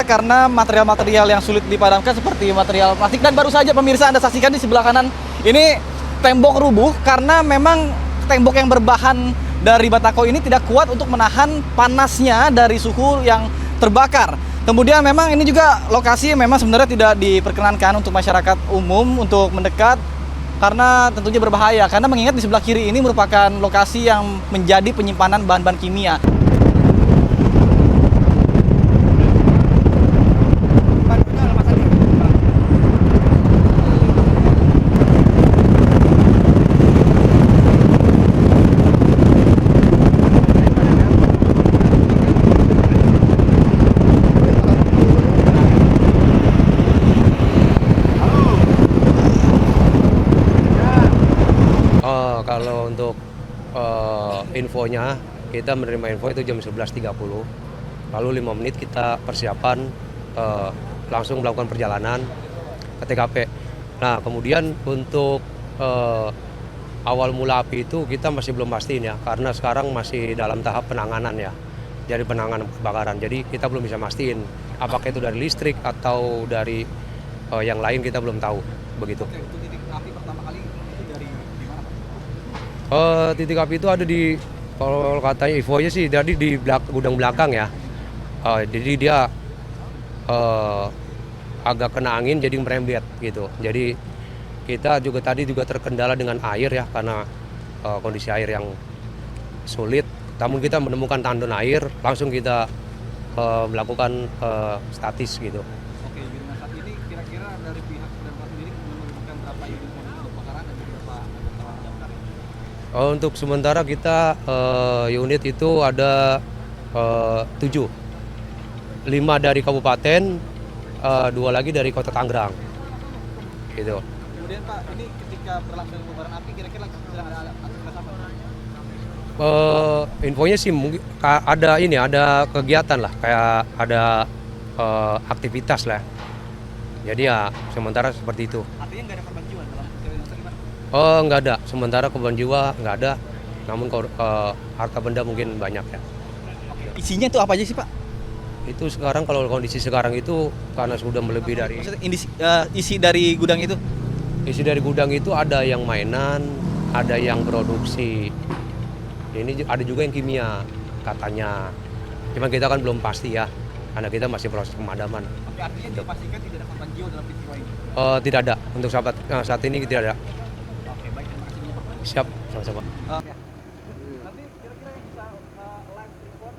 karena material-material yang sulit dipadamkan seperti material plastik. Dan baru saja pemirsa Anda saksikan di sebelah kanan ini tembok rubuh karena memang tembok yang berbahan dari batako ini tidak kuat untuk menahan panasnya dari suhu yang terbakar. Kemudian memang ini juga lokasi memang sebenarnya tidak diperkenankan untuk masyarakat umum untuk mendekat karena tentunya berbahaya. Karena mengingat di sebelah kiri ini merupakan lokasi yang menjadi penyimpanan bahan-bahan kimia. Kalau untuk infonya, kita menerima info itu jam 11.30. Lalu 5 menit kita persiapan langsung melakukan perjalanan ke TKP. Nah, kemudian untuk awal mula api itu kita masih belum pastiin ya, karena sekarang masih dalam tahap penanganan ya, dari penanganan kebakaran. Jadi kita belum bisa mastiin apakah itu dari listrik atau dari yang lain, kita belum tahu begitu. Oke, untuk titik api pertama kali itu dari di mana, Pak? Titik api itu ada di, kalau katanya infonya sih tadi di gudang belakang ya. Jadi dia agak kena angin jadi merembet gitu. Jadi kita juga tadi terkendala dengan air ya, karena kondisi air yang sulit. Namun kita menemukan tandon air, langsung kita melakukan statis gitu. Oke, di rumah saat ini kira-kira dari pihak damkar sendiri menemukan berapa unit mobil kebakaran dan juga berapa damkar? Untuk sementara kita unit itu ada 7, 5 dari kabupaten, 2 lagi dari kota Tangerang, gitu. Kemudian Pak, ini ketika berlangsung kobaran api kira-kira sedang ada aktivitas apa? Infonya sih mungkin ada kegiatan lah, kayak ada aktivitas lah. Jadi ya sementara seperti itu. Artinya nggak ada korban jiwa dalam kejadian gimana? Nggak ada, sementara korban jiwa nggak ada. Namun harta benda mungkin banyak ya. Isinya itu apa aja sih Pak? Itu sekarang kalau kondisi sekarang itu karena sudah melebihi dari Maksudnya isi dari gudang itu? isi dari gudang itu, ada yang mainan, ada yang produksi. Ini ada juga yang kimia katanya. Cuma kita kan belum pasti ya, karena kita masih proses pemadaman. Oke, artinya dipastikan tidak ada korban jiwa dalam peristiwa ini? Tidak ada, untuk saat ini tidak ada. Oke, baik, terima kasih banyak Pak. Siap, sama-sama. Nanti kira-kira yang bisa live report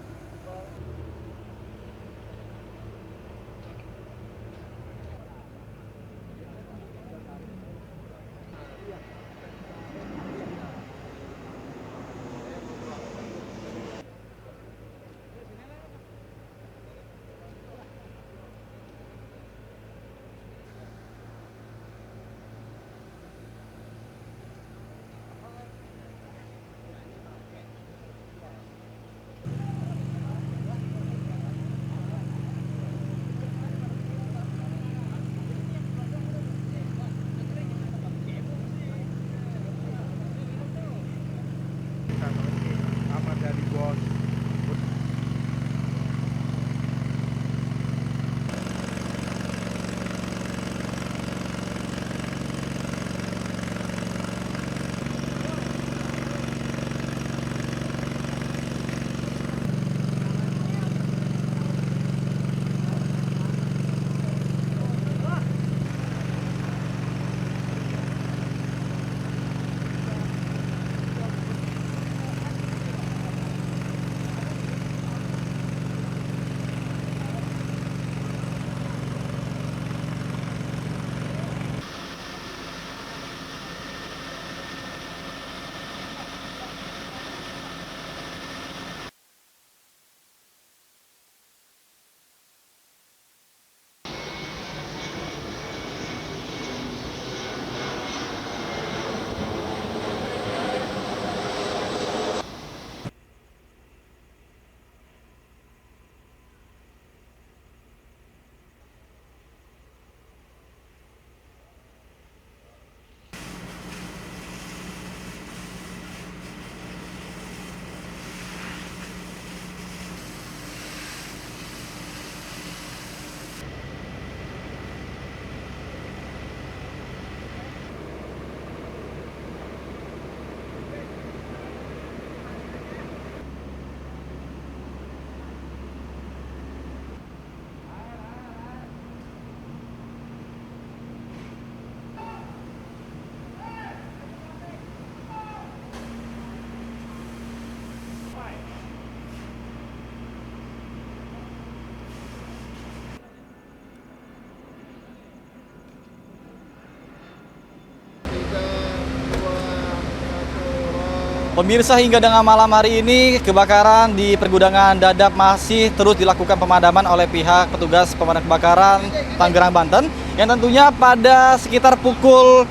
Pemirsa, hingga dengan malam hari ini kebakaran di pergudangan Dadap masih terus dilakukan pemadaman oleh pihak petugas pemadam kebakaran Tangerang, Banten, yang tentunya pada sekitar pukul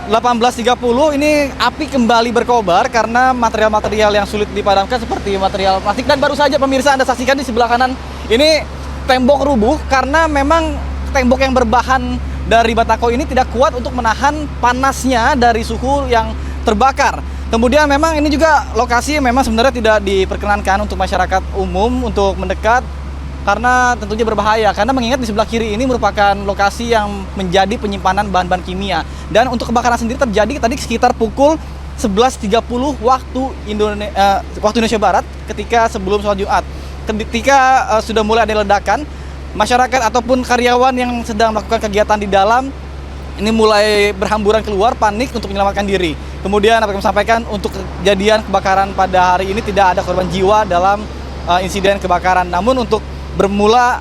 18.30 ini api kembali berkobar karena material-material yang sulit dipadamkan seperti material plastik. Dan baru saja pemirsa Anda saksikan di sebelah kanan ini tembok rubuh karena memang tembok yang berbahan dari batako ini tidak kuat untuk menahan panasnya dari suhu yang terbakar. Kemudian memang ini juga lokasi memang sebenarnya tidak diperkenankan untuk masyarakat umum untuk mendekat karena tentunya berbahaya. Karena mengingat di sebelah kiri ini merupakan lokasi yang menjadi penyimpanan bahan-bahan kimia. Dan untuk kebakaran sendiri terjadi tadi sekitar pukul 11.30 waktu Indonesia Barat ketika sebelum sholat Jumat. Ketika sudah mulai ada ledakan, masyarakat ataupun karyawan yang sedang melakukan kegiatan di dalam ini mulai berhamburan keluar, panik untuk menyelamatkan diri. Kemudian apa yang kami sampaikan, untuk kejadian kebakaran pada hari ini tidak ada korban jiwa dalam insiden kebakaran. Namun untuk bermula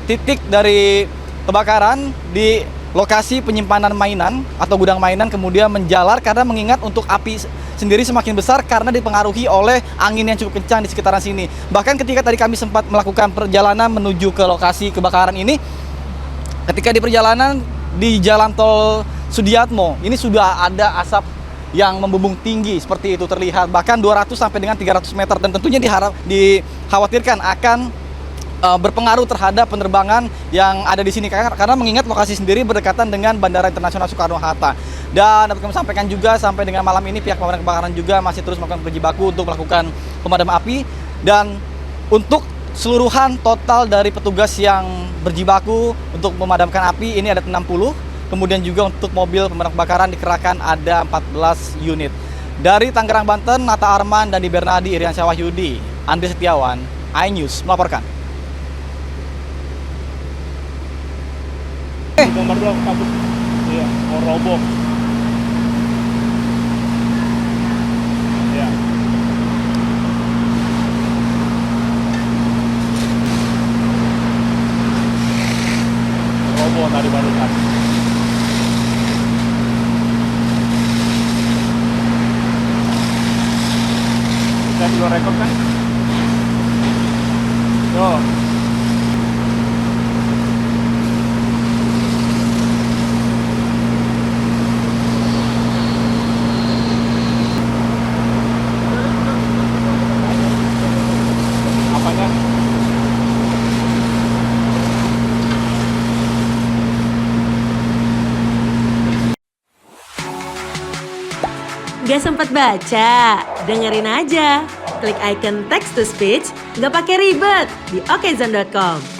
titik dari kebakaran di lokasi penyimpanan mainan atau gudang mainan kemudian menjalar karena mengingat untuk api sendiri semakin besar karena dipengaruhi oleh angin yang cukup kencang di sekitaran sini. Bahkan ketika tadi kami sempat melakukan perjalanan menuju ke lokasi kebakaran ini, ketika di perjalanan di Jalan Tol Sudiatmo, ini sudah ada asap yang membumbung tinggi seperti itu terlihat, bahkan 200 sampai dengan 300 meter, dan tentunya dikhawatirkan akan berpengaruh terhadap penerbangan yang ada di sini karena mengingat lokasi sendiri berdekatan dengan Bandara Internasional Soekarno-Hatta. Dan dapat kami sampaikan juga sampai dengan malam ini pihak pemadam kebakaran juga masih terus melakukan berjibaku untuk melakukan pemadaman api, dan untuk seluruhan total dari petugas yang berjibaku untuk memadamkan api ini ada 60. Kemudian juga untuk mobil pemadam kebakaran dikerahkan ada 14 unit. Dari Tangerang, Banten, Nata Arman dan di Bernadi Iriansyah Wahyudi, Andri Setiawan, iNews melaporkan. Nomor 2 kabut. Iya, mau roboh. Iya. Roboh tadi barusan. Kita di luar rekod kan? Yo. Apanya? Gak sempat baca? Dengerin aja. Klik icon text to speech, gak pakai ribet di okezone.com.